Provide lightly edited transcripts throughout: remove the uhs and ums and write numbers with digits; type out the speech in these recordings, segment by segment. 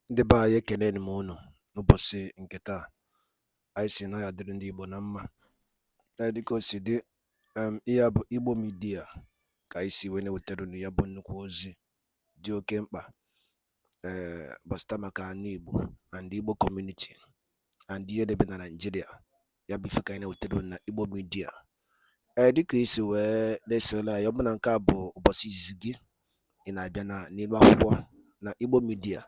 Ndị be anyị ekeneni m unu n'ụbọchị nke taa. Anyị sị na ya dịrị ndị Igbo na mma. Dịka o si dị, ihe a bụ Igbo Media ka anyị si wee na-ewetara unu ya bụ nnukwu ozi dị oke mkpa gbasata maka ana Igbo and Igbo community and ihe debe na Nigeria. Ya bụ ife ka anyị na-ewetara unu na Igbo Media. Dịka isi wee na-esole anyị, ọ bụ na nke a bụ ụbọchị izizi gị ị na-abịa n'ilu akwụkwọ na Igbo Media,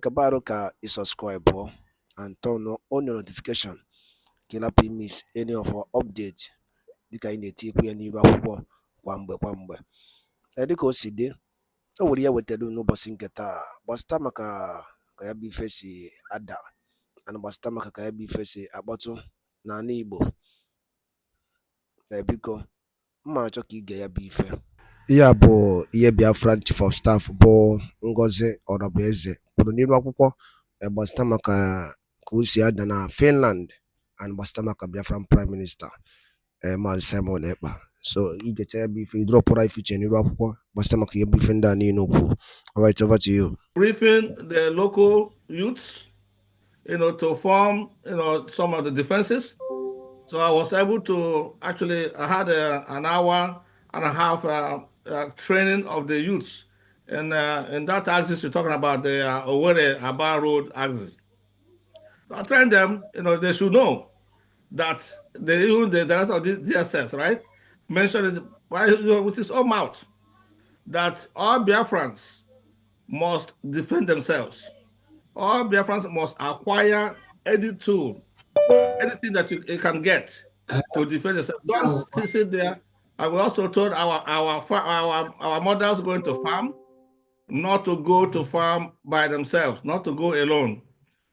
kabaru ka you subscribe and turn on your notification ka ị miss any of our updates dịka anyị na-etikwu ya n'ilu akwụkwọ kwa mgbe. Dịka o si dị, o nwere ya wetara n'ụbọchị nke taa gbasata maka ka ya bụ ife si ada and gbasata maka ka ya bụ ife si akpọtụ n'ala Igbo. Biko mma achọ ka ige ya bụ ife. Ihe a bụ ihe BIAFRA Chief of Staff bụ Ngozi Orabueze kwuru n'ilu akwụkwọ gbasata maka ka o si ada na Finland and gbasata maka Biafran Prime Minister Maazị Simon Ekpa. So igecha ya bụ ife idropụra ife iche n'ilu akwụkwọ gbasata maka ihe bụ ife ndị a niile okwu. All right, over to you. Briefing the local youths, to form, some of the defenses. So I was able to actually, I had an hour and a half training of the youths. And in that axis, you're talking about the Owerri Aba Road axis. I trained them, they should know that even the director of this DSS, right, mentioned it with his own mouth that all Biafrans must defend themselves. All Biafrans must acquire any tool, anything that you can get to defend yourself. Don't sit there. I will also told our mothers going to farm not to go to farm by themselves, not to go alone.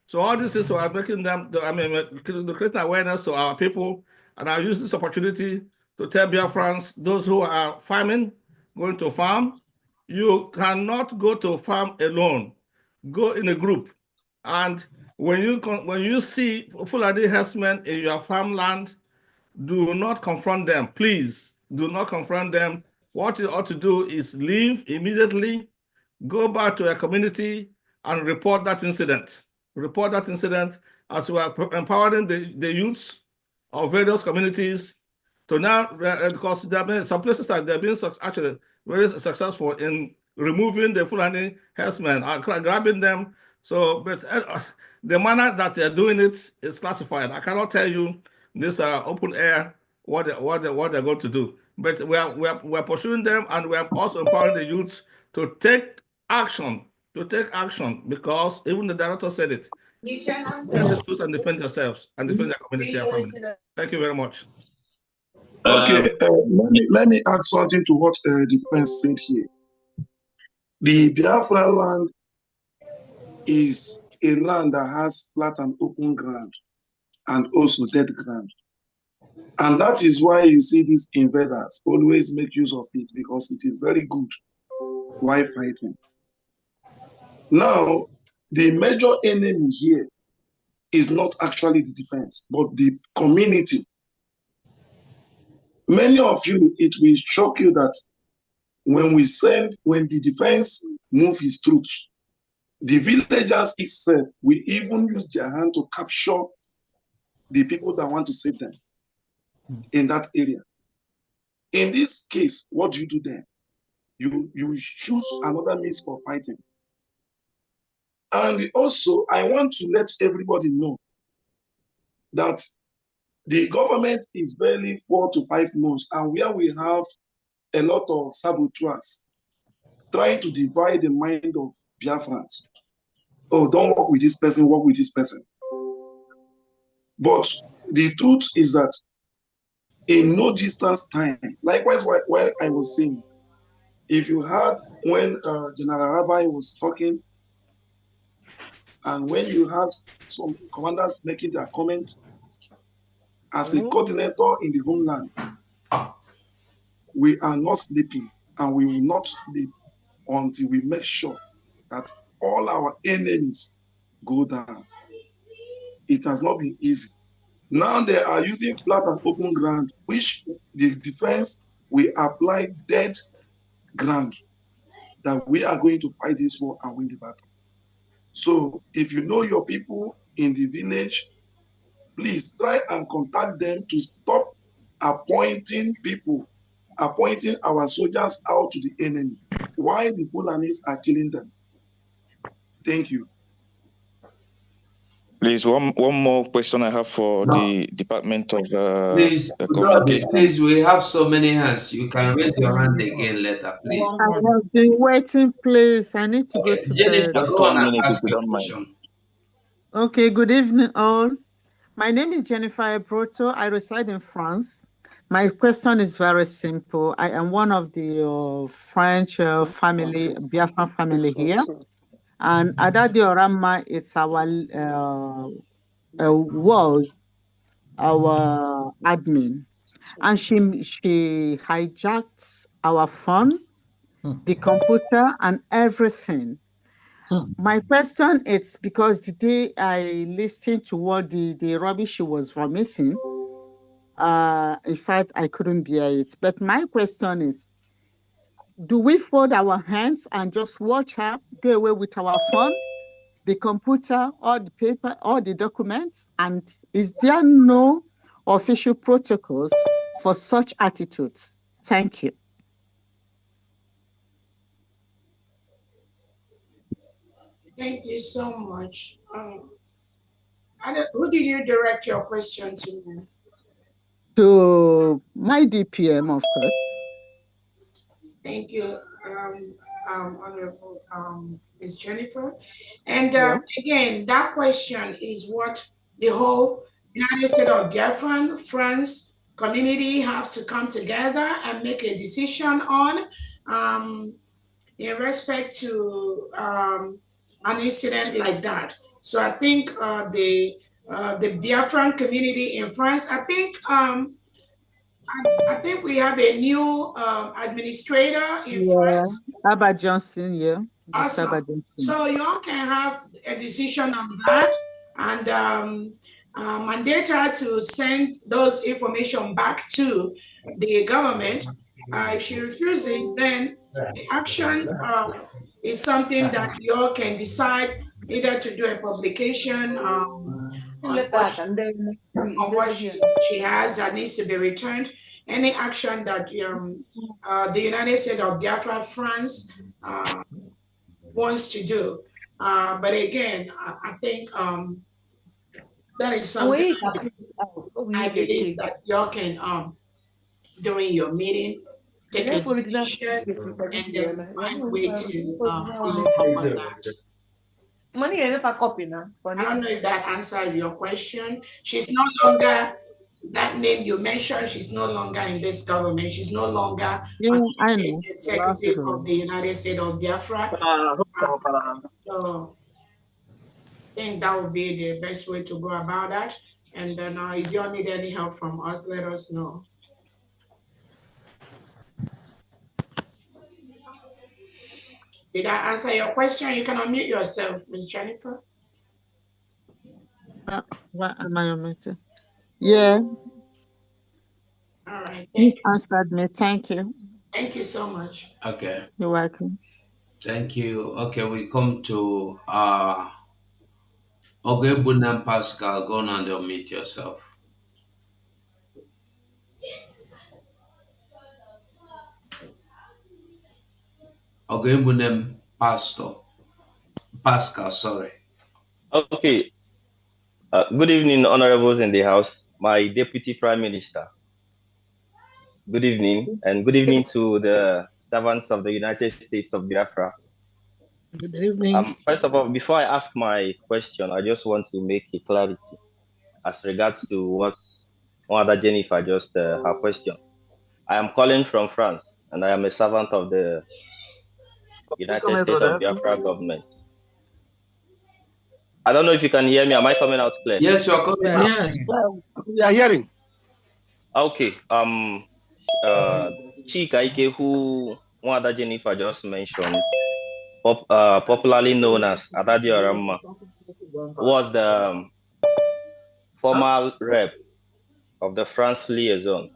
So all this is why making them, creating awareness to our people. And I use this opportunity to tell Biafrans, those who are farming, going to farm, you cannot go to farm alone. Go in a group. And when you see Fulani herdsmen in your farmland, do not confront them. Please do not confront them. What you ought to do is leave immediately, go back to a community and report that incident. Report that incident as we are empowering the youths of various communities to now, because there have been some places that they've been actually very successful in removing the Fulani herdsmen, grabbing them. So, but the manner that they're doing it is classified. I cannot tell you this open air what they're going to do. But we're pursuing them, and we're also empowering the youth to take action. Because even the director said it. Tell the truth and defend yourselves and defend your community and family. Thank you very much. Okay, let me add something to what the friends said here. The Biafra land is a land that has flat and open ground and also dead ground. And that is why you see these invaders always make use of it, because it is very good while fighting. Now, the major enemy here is not actually the defense, but the community. Many of you, it will shock you that when the defense move his troops, the villagers itself will even use their hand to capture the people that want to save them in that area. In this case, what do you do then? You choose another means for fighting. And also, I want to let everybody know that the government is barely 4 to 5 months, and where we have a lot of saboteurs trying to divide the mind of Biafrans. Oh, don't work with this person, work with this person. But the truth is that in no distance time, likewise while I was saying, if you heard when General Rabbi was talking, and when you have some commanders making their comment, as a coordinator in the homeland, we are not sleeping, and we will not sleep until we make sure that all our enemies go down. It has not been easy. Now they are using flat and open ground, which the defense will apply dead ground, that we are going to fight this war and win the battle. So if you know your people in the village, please try and contact them to stop appointing our soldiers out to the enemy. Why the Fulanis are killing them? Thank you. Please, one more question I have for the Department of Please, Communication. please, we have so many hands. You can raise your hand again later, please. I have been waiting, please. I need to go to Jennifer, bed. Just go on 1 and minute, if ask you your don't mind. question. Okay, good evening, all. My name is Jennifer Ebroto. I reside in France. My question is very simple. I am one of the French family, Biafra family here. And Adadi Orama, it's our world, our admin. And she hijacked our phone, the computer, and everything. My question is because the day I listened to what the rubbish she was vomiting, in fact, I couldn't bear it. But my question is, do we fold our hands and just watch her go away with our phone, the computer, or the paper, or the documents? And is there no official protocols for such attitudes? Thank you. Thank you so much. Who did you direct your question to, ma'am? To my DPM, of course. Thank you, Honorable Ms. Jennifer. And again, that question is what the whole United States of Biafran, France community have to come together and make a decision on in respect to an incident like that. So I think the Biafran community in France, I think we have a new administrator in France. Abba Johnson, yeah. Awesome. Abba Johnson. So you all can have a decision on that and mandate her to send those information back to the government. If she refuses, then the action is something that you all can decide either to do a publication on what she has that needs to be returned, any action that the United States of Biafra, France wants to do. But again, I think that is something I believe that y'all can, during your meeting, take a decision and then find a way to follow up on that. I don't know if that answered your question. She's no longer, that name you mentioned, she's no longer in this government. She's no longer executive of the United States of Biafra. So I think that would be the best way to go about that. And then if you don't need any help from us, let us know. Did I answer your question? You can unmute yourself, Ms. Jennifer. What am I unmuted? Yeah. All right. Thank you. Answered me. Thank you. Thank you so much. Okay. You're welcome. Thank you. Okay, we come to Ogebunam Pascal. Go on and unmute yourself. Ogebunam Pascal, sorry. Okay. Good evening, honorables in the House. My Deputy Prime Minister. Good evening, and good evening to the servants of the United States of Biafra. Good evening. First of all, before I ask my question, I just want to make a clarity as regards to what Mother Jennifer just her question. I am calling from France, and I am a servant of the United States of Biafra government. I don't know if you can hear me. Am I coming out clear? Yes, you are coming out. Yes, we are hearing. Okay. Chika Ike, who Mother Jennifer just mentioned, popularly known as Adadi Orama, was the former rep of the France liaison.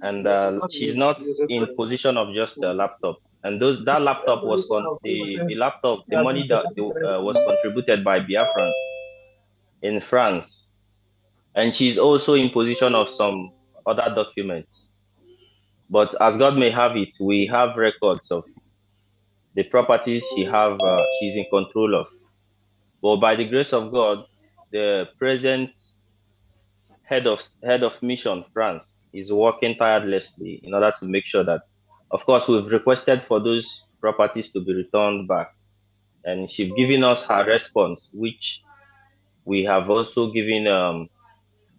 And she's not in position of just a laptop. and that laptop was the money that was contributed by Biafrans in France, and she's also in possession of some other documents. But as God may have it, we have records of the properties she's in control of. But by the grace of God, the present head of mission France is working tirelessly in order to make sure that, of course, we've requested for those properties to be returned back, and she's given us her response, which we have also given a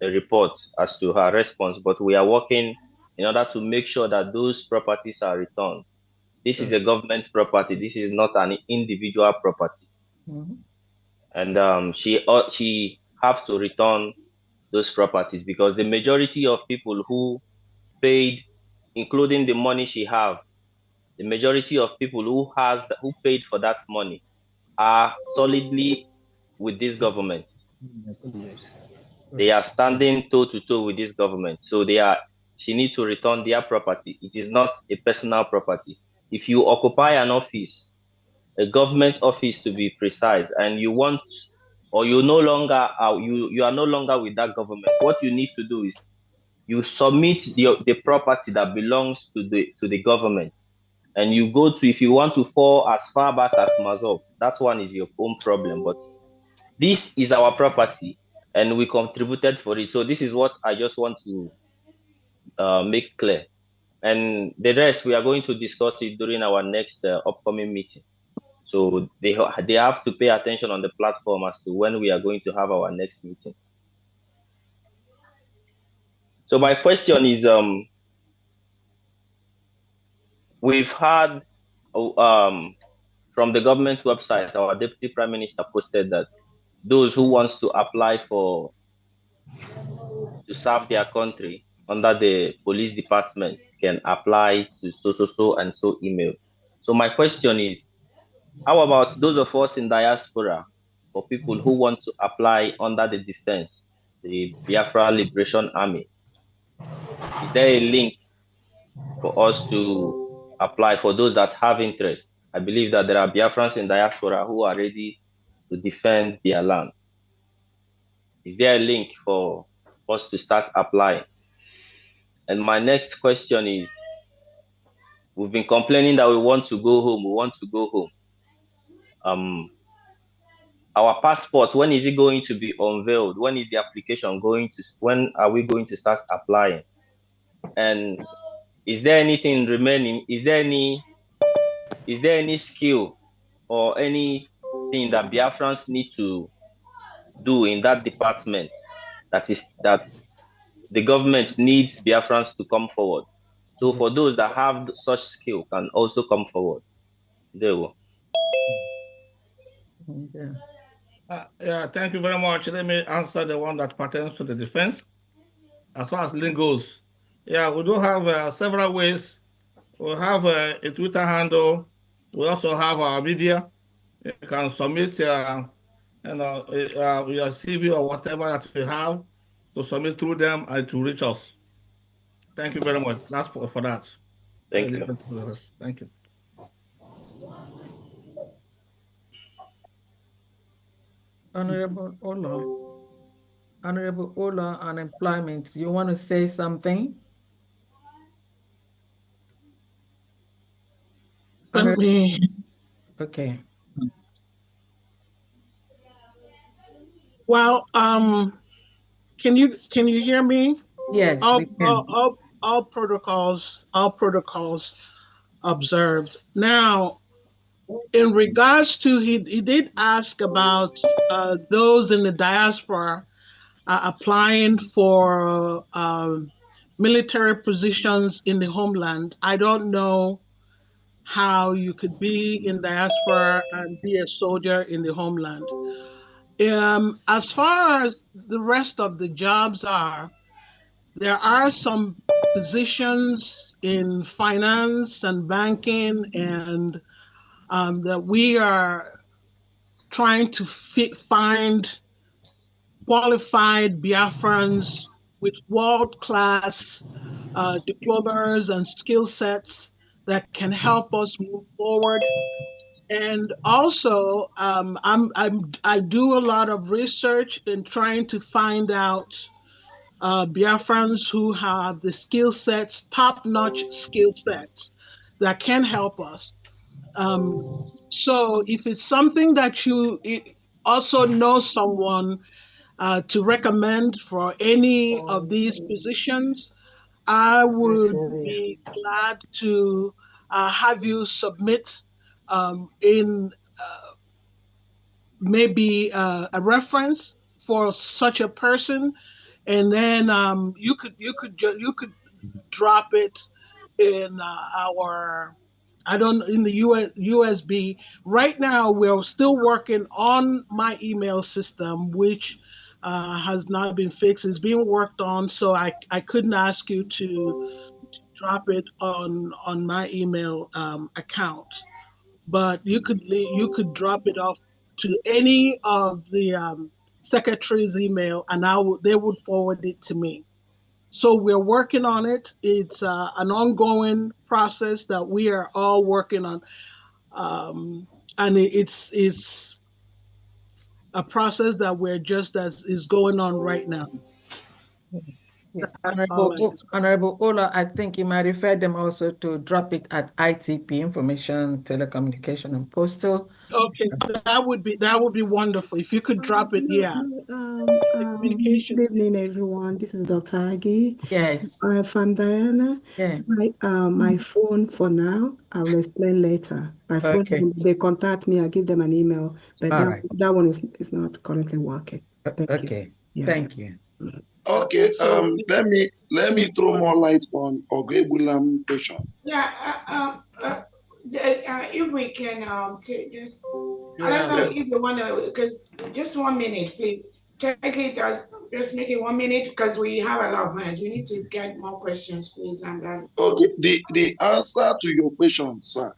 report as to her response. But we are working in order to make sure that those properties are returned. This is a government property. This is not an individual property. Mhm. And she have to return those properties, because the majority of people who paid, including the money she have, the majority of people who paid for that money are solidly with this government. They are standing toe to toe with this government. So she needs to return their property. It is not a personal property. If you occupy an office, a government office to be precise, and you want, or you no longer you are no longer with that government, what you need to do is you submit the property that belongs to the government, and you go to, if you want to fall as far back as Mazov, that one is your own problem. But this is our property, and we contributed for it. So this is what I just want to make clear. And the rest, we are going to discuss it during our next upcoming meeting. So they have to pay attention on the platform as to when we are going to have our next meeting. So my question is, we've had from the government website, our Deputy Prime Minister posted that those who wants to apply to serve their country under the police department can apply to so and so email. So my question is, how about those of us in diaspora, for people who want to apply under the defense, the Biafra Liberation Army? Is there a link for us to apply for those that have interest? I believe that there are Biafrans in diaspora who are ready to defend their land. Is there a link for us to start applying? And my next question is, we've been complaining that we want to go home. Our passport, when is it going to be unveiled? When is the application when are we going to start applying? And is there anything remaining? Is there any skill or anything that Biafrans need to do in that department that the government needs Biafrans to come forward? So for those that have such skill can also come forward. There we go. Okay. Yeah, thank you very much. Let me answer the one that pertains to the defense. As far as link goes, yeah, we do have several ways. We have a Twitter handle. We also have our media. You can submit your CV or whatever that we have to submit through them and to reach us. Thank you very much. That's for that. Thank you. Thank you. Honorable Ola, Unemployment, you want to say something? Let me. Okay. Well, can you hear me? Yes, we can. All protocols observed. Now, in regards to, he did ask about those in the diaspora applying for military positions in the homeland. I don't know how you could be in diaspora and be a soldier in the homeland. As far as the rest of the jobs are, there are some positions in finance and banking, and that we are trying to find qualified Biafrans with world-class diplomas and skill sets that can help us move forward. And also, I do a lot of research in trying to find out Biafrans who have the skill sets, top-notch skill sets that can help us. So if it's something that you also know someone to recommend for any of these positions, I would be glad to have you submit in maybe a reference for such a person, and then you could drop it in our in the USB. Right now, we're still working on my email system, which has not been fixed. It's being worked on, so I couldn't ask you to drop it on my email account. But you could drop it off to any of the secretary's email, and they would forward it to me. So we're working on it. It's an ongoing process that we are all working on, and it's a process that is going on right now. Honorable Ola, I think you might refer them also to drop it at ITP, Information, Telecommunication, and Postal. Okay, that would be wonderful if you could drop it. Yeah. Good evening, everyone. This is Dr. Agi. Yes. From Diana. Yeah. My phone for now, I will explain later. My phone, they contact me, I give them an email, but that one is not currently working. Thank you. Yeah. Thank you. Okay, let me throw more light on Ogebulam question. Yeah, if we can take this, I don't know if you want to, because just 1 minute, please. Take it just make it 1 minute because we have a lot of hands. We need to get more questions, please. And then okay, the answer to your question, sir,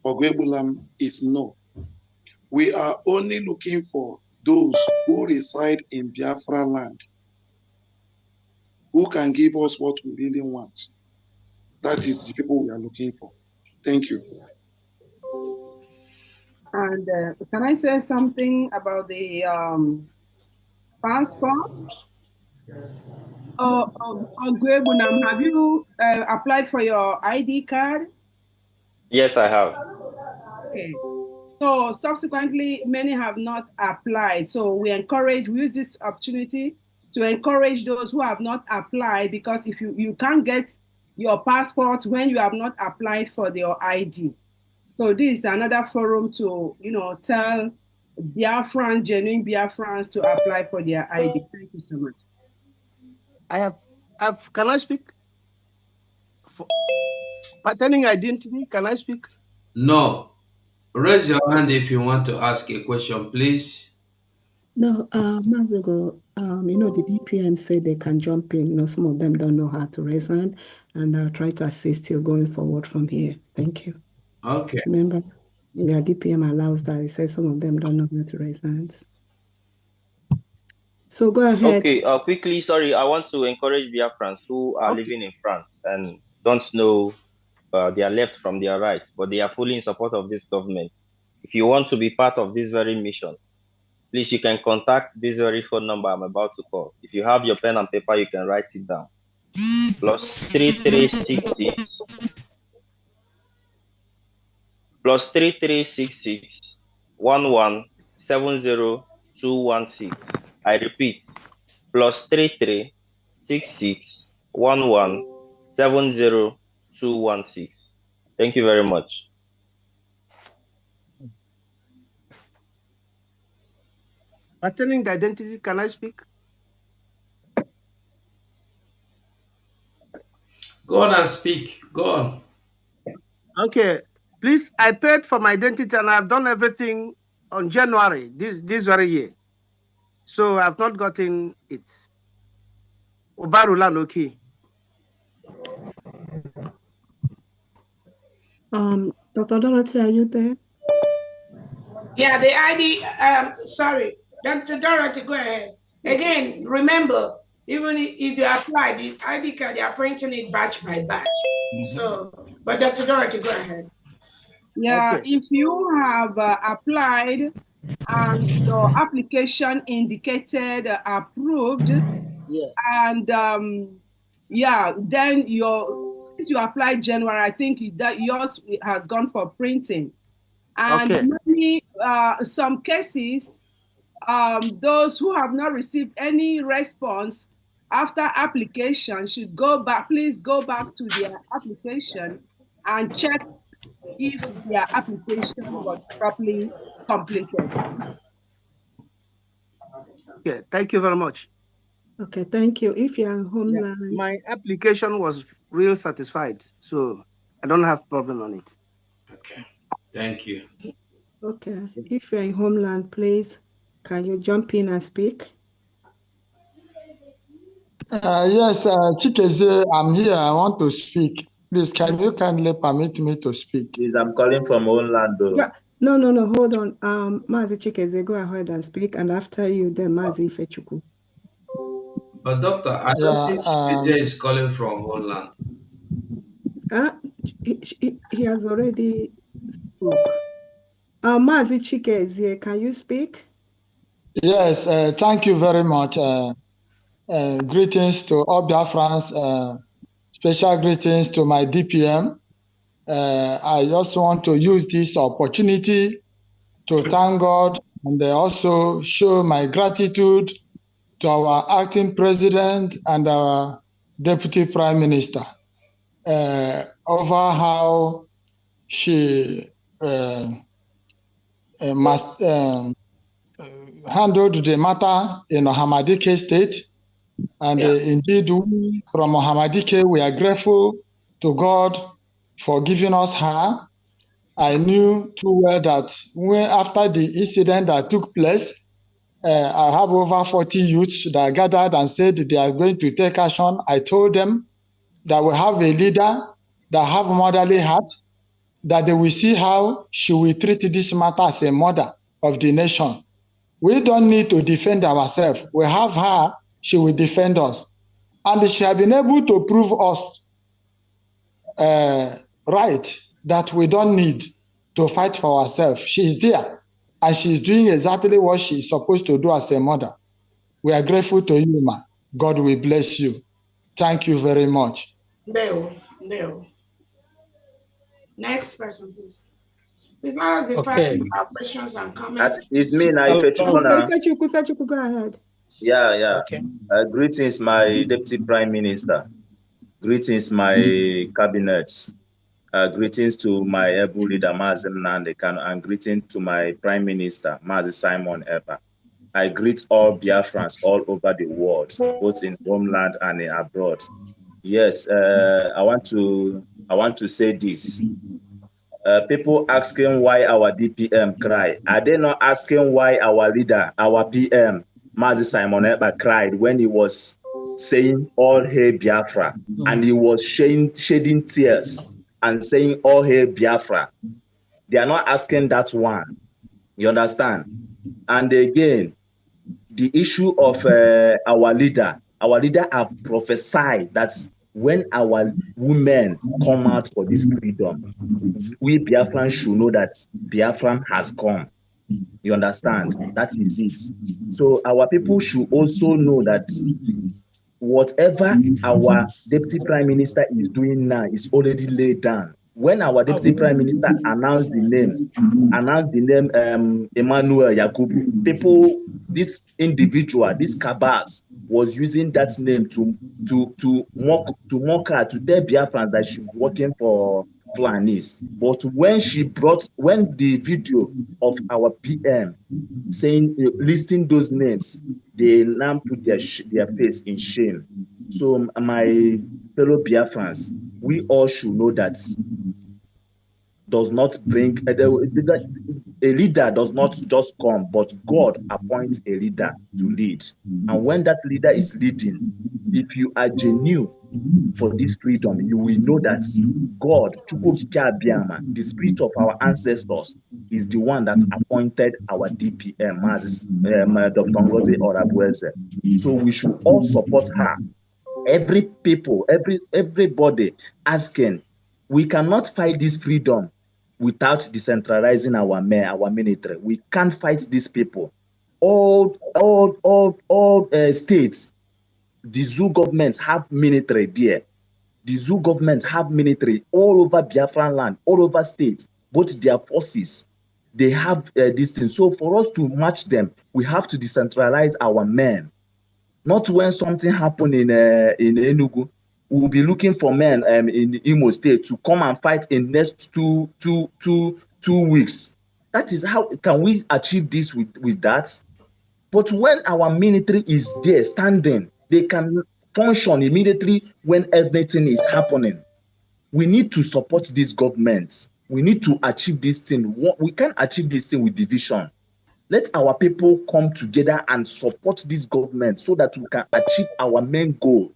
Ogebulam, is no. We are only looking for those who reside in Biafra land, who can give us what we really want. That is the people we are looking for. Thank you. And can I say something about the passport? Gwebunam, have you applied for your ID card? Yes, I have. Okay. So subsequently, many have not applied. So we use this opportunity to encourage those who have not applied, because if you can't get your passport when you have not applied for your ID. So this is another forum to, tell Biafrans, genuine Biafrans, to apply for their ID. Thank you so much. Can I speak? Pertaining identity, can I speak? No. Raise your hand if you want to ask a question, please. No, months ago, the DPM said they can jump in. Some of them don't know how to raise hand, and I'll try to assist you going forward from here. Thank you. Okay. Remember, the DPM allows that. It says some of them don't know how to raise hands. So go ahead. Okay, quickly, sorry, I want to encourage Biafrans who are living in France and don't know their left from their right, but they are fully in support of this government. If you want to be part of this very mission, please, you can contact this very phone number I'm about to call. If you have your pen and paper, you can write it down. +3366 +3366 I repeat, +3366 70216. Thank you very much. Pertaining the identity, can I speak? Go on and speak. Go on. Okay. Please, I paid for my identity and I've done everything on January, this very year. So I've not gotten it. Obarula Loki. Dr. Dorothy, are you there? Yeah, the ID, sorry, Dr. Dorothy, go ahead. Again, remember, even if you apply the ID card, they are printing it batch by batch. So, but Dr. Dorothy, go ahead. Yeah, Okay. if you have applied and your application indicated approved, Yeah. and yeah, then since you applied January, I think that yours has gone for printing. And Okay. many, some cases, those who have not received any response after application should go back, please go back to their application and check if their application was properly completed. Okay. Thank you very much. Okay, thank you. If you're in Homeland. Yeah. My application was real satisfied, so I don't have problem on it. Okay. Thank you. Okay. If you're in Homeland, please, can you jump in and speak? Yes, Chikeze, I'm here. I want to speak. Please, can you kindly permit me to speak? Please, I'm calling from Orlando. Yeah. No, hold on. Mazi Chikeze, go ahead and speak. And after you, then Mazi Ifechuku. But doctor, I don't think Chikeze is calling from Holland. He has already spoke. Mazi Chikeze, can you speak? Yes, thank you very much. Greetings to all Biafrans. Special greetings to my DPM. I just want to use this opportunity to thank God and also show my gratitude to our acting president and our deputy prime minister over how she handled the matter in Ohamadike state. And indeed, we from Ohamadike, we are grateful to God for giving us her. I knew too well that after the incident that took place, I have over 40 youths that gathered and said they are going to take action. I told them that we have a leader that have motherly heart, that they will see how she will treat this matter as a mother of the nation. We don't need to defend ourselves. We have her, she will defend us. And she has been able to prove us right that we don't need to fight for ourselves. She is there, and she is doing exactly what she is supposed to do as a mother. We are grateful to you, ma. God will bless you. Thank you very much. No. Next person, please. Please let us be fast with our questions and comments. It's me now, Ifechuku, go ahead. Yeah. Okay. Greetings, my Deputy Prime Minister. Greetings, my cabinet. Greetings to my Ebu leader, Mazi NNAMDI, and greetings to my Prime Minister, Mazi Simon Ekpa. I greet all Biafrans all over the world, both in homeland and abroad. Yes, I want to say this. People asking why our DPM cry. Are they not asking why our leader, our PM, Mazi Simon Ekpa, cried when he was saying all hail Biafra, and he was shedding tears and saying all hail Biafra? They are not asking that one. You understand? And again, the issue of our leader have prophesied that when our women come out for this freedom, we Biafran should know that Biafran has come. You understand? That is it. So our people should also know that whatever our Deputy Prime Minister is doing now is already laid down. When our Deputy Prime Minister announced the name Emmanuel Yakubu, people, this individual, this Kabas, was using that name to mock her, to tell Biafrans that she's working for Fulanis. But when the video of our PM saying, listing those names, they now put their face in shame. So my fellow Biafrans, we all should know that does not bring a leader does not just come, but God appoints a leader to lead. And when that leader is leading, if you are genuine for this freedom, you will know that God, the spirit of our ancestors, is the one that appointed our DPM, Dr. Ngozi Orabueze. So we should all support her everybody asking, we cannot fight this freedom without decentralizing our military. We can't fight these people. All states, the zoo governments have military there. The zoo governments have military all over Biafran land, all over states, both their forces. They have this thing. So for us to match them, we have to decentralize our men. Not when something happened in Enugu, we will be looking for men in Imo State to come and fight in next two weeks. That is how can we achieve this with that? But when our military is there standing, they can function immediately when anything is happening. We need to support these governments. We need to achieve this thing. We can't achieve this thing with division. Let our people come together and support this government so that we can achieve our main goal.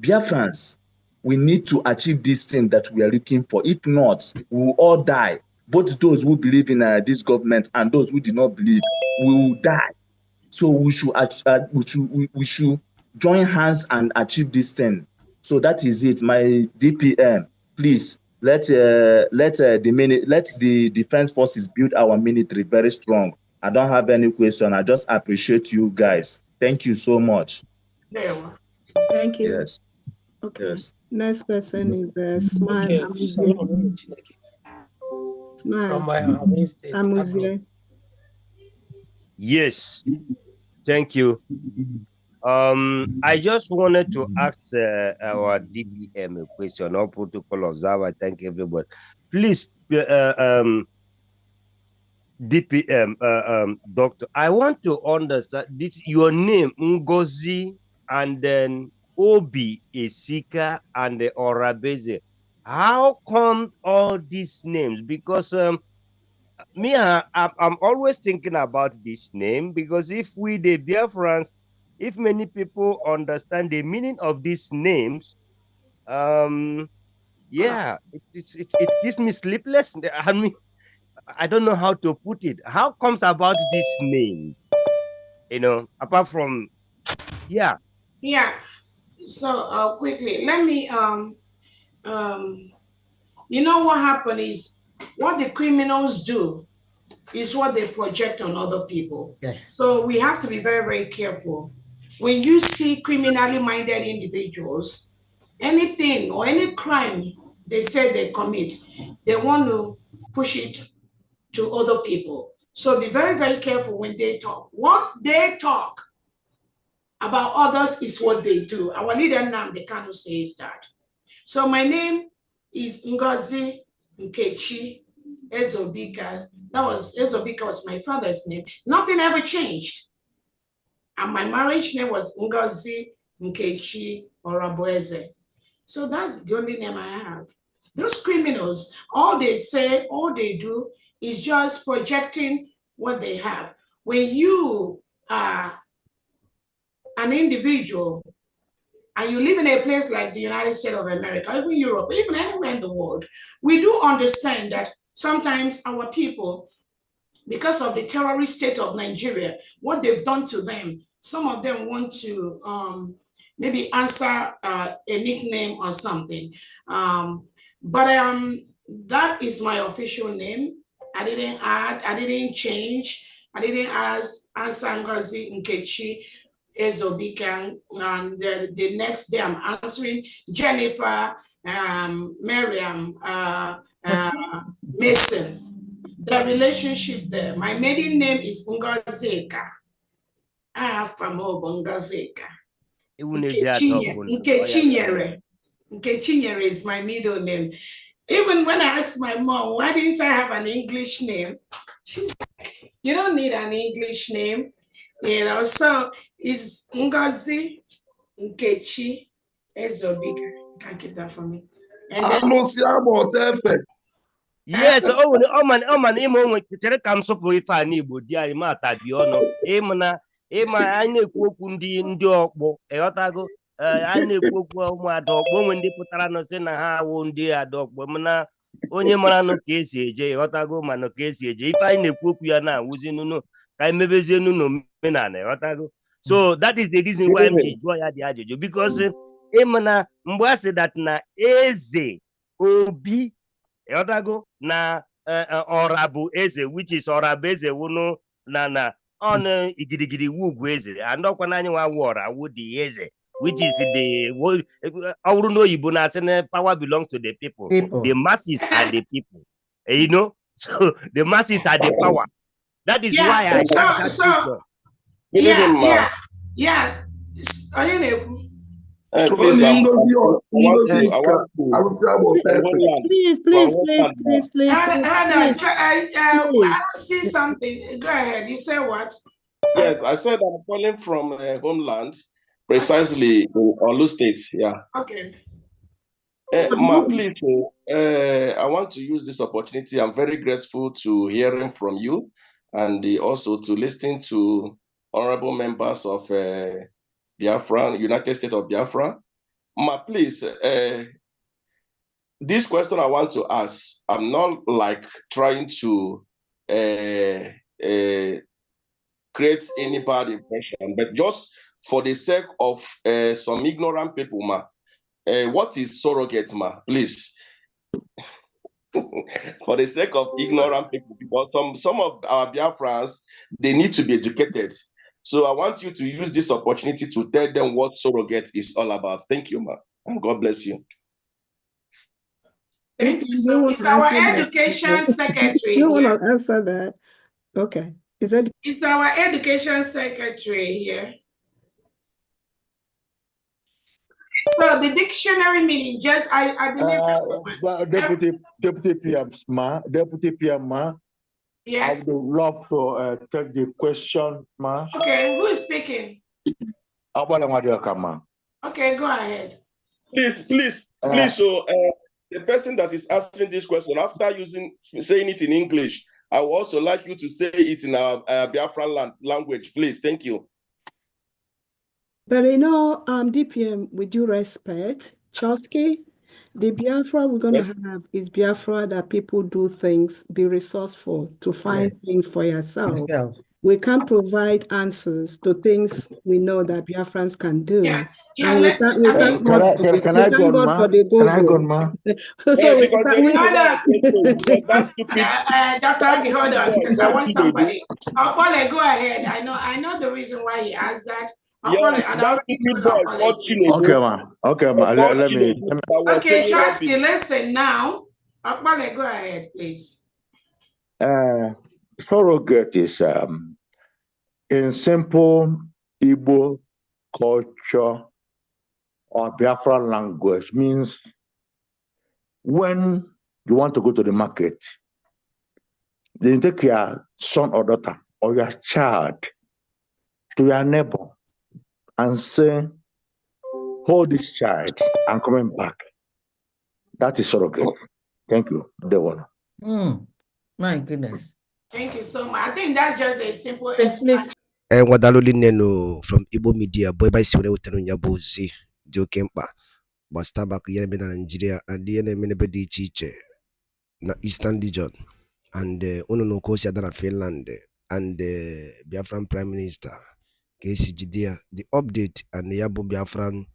Biafrans, we need to achieve this thing that we are looking for. If not, we will all die. Both those who believe in this government and those who do not believe, we will die. So we should join hands and achieve this thing. So that is it. My DPM, please let the defense forces build our military very strong. I don't have any question. I just appreciate you guys. Thank you so much. Thank you. Yes. Okay. Yes. Next person is Smile Amuzie. Smile Amuzie. Yes, thank you. I just wanted to ask our DPM a question, or protocol observer. Thank everybody. Please, DPM, doctor, I want to understand this. Your name Ngozi, and then Obi, Esika, and the Orabeze. How come all these names? Because me, I'm always thinking about this name, because if we the Biafrans, if many people understand the meaning of these names, yeah, it gives me sleepless. I mean, I don't know how to put it. How comes about these names? You know, apart from, yeah. Yeah. So quickly, let me you know what happened is what the criminals do is what they project on other people. Yes. So we have to be very, very careful. When you see criminally minded individuals, anything or any crime they say they commit, they want to push it to other people. So be very, very careful when they talk. What they talk about others is what they do. Our leader NNAMDI Kanu says that. So my name is Ngozi Nkechi Ezobika. Ezobika was my father's name. Nothing ever changed. And my marriage name was Ngozi Nkechi Oraboeze. So that's the only name I have. Those criminals, all they say, all they do is just projecting what they have. When you are an individual and you live in a place like the United States of America, even Europe, even anywhere in the world, we do understand that sometimes our people, because of the terrorist state of Nigeria, what they've done to them, some of them want to maybe answer a nickname or something. But that is my official name. I didn't add, I didn't change. I didn't answer Ngozi Nkechi Ezobika, and the next day I'm answering Jennifer, Miriam, Mason. The relationship there. My maiden name is Ngozeka. I have from Ngozeka. Nkechinyere is my middle name. Even when I asked my mom, why didn't I have an English name? She's like, you don't need an English name. You know, so it's Ngozi Nkechi Ezobika. You can keep that for me. And then, yes, oh man, chere ka m sụpụ ife a n'Igbo di anyị ma tabi ọnụ ịma anyị na-ekwu okwu ndị ọkpụ ịghọtago anyị na-ekwu okwu ụmụada ọkpụ onwe ndị pụtara nọ sị na ha awụ ndị ada ọkpụ mana onye mara nụ ka esi eje ịghọtago mana ka esi eje ife anyị na-ekwu okwu ya na-awụzi nụnụ ka anyị mebezie nụnụ omenala ịghọtago So that is the reason why I'm joy the ajojo, because emana mgbe say that na eze obi odago na orabu eze, which is orabeze wunu na on igidigidi wugwu eze, and okwana anyị nwa wora wu the eze, which is the awuru no yibo na say power belongs to the people. The masses are the people, you know. So the masses are the power. That is why I asked that question. Are you able? Please, I want please. I see something. Go ahead. You say what? Yes, I said I'm calling from homeland, precisely in Olu State. Yeah. Okay. Please, I want to use this opportunity. I'm very grateful to hearing from you, and also to listening to honorable members of Biafra, United States of Biafra. Please, this question I want to ask, I'm not like trying to create any bad impression, but just for the sake of some ignorant people, what is surrogate, please? For the sake of ignorant people, because some of our Biafrans, they need to be educated. So I want you to use this opportunity to tell them what surrogate is all about. Thank you, and God bless you. Thank you. So it's our education secretary. You want to answer that? Okay. It's our education secretary here. So the dictionary meaning, just I believe Deputy PM yes. I would love to take the question, Okay, who is speaking? Okay, go ahead. Please. So the person that is answering this question, after saying it in English, I would also like you to say it in our Biafran language, please. Thank you. But DPM, with due respect, Chosky, the Biafra we're going to have is Biafra that people do things, be resourceful to find things for yourself. We can't provide answers to things we know that Biafrans can do. And we thank God for the Google. Dr. Agi, hold on, because I want somebody. Apole, go ahead. I know the reason why he asked that. Apole, and I already told Apole. Okay, let me. Okay, Chosky, listen now. Apole, go ahead, please. Surrogate is in simple Igbo culture or Biafran language means when you want to go to the market, then you take your son or daughter or your child to your neighbor and say, hold this child, I'm coming back. That is surrogate. Thank you. My goodness. Thank you so much. I think that's just a simple explanation. Wadaloli neno from Igbo media, boy by Siwene Utenu Nyabozi, Dio Kempa, Bastabak Yemen and Nigeria, and the Yemen teacher, na Eastern region, and Uno Kosia Dana Finland, and the Biafran Prime Minister, KCGD, the update, and the Yabo Biafran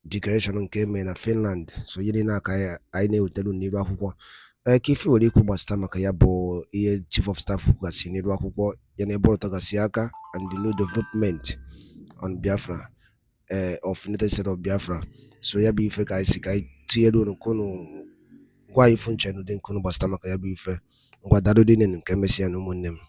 declaration came in Finland, so Yelina Kaya, I know Telu Niba Huko. Kifi waliku basta makayabo iye chief of staff kugasinirwa kuko yaneboro tagasiaka and the new development on Biafra of United States of Biafra. So yabi ife ka isi ka tiedo no kono kwa ifunche no den kono basta makayabi ife ngwa dado dinen nke mesia no monnem.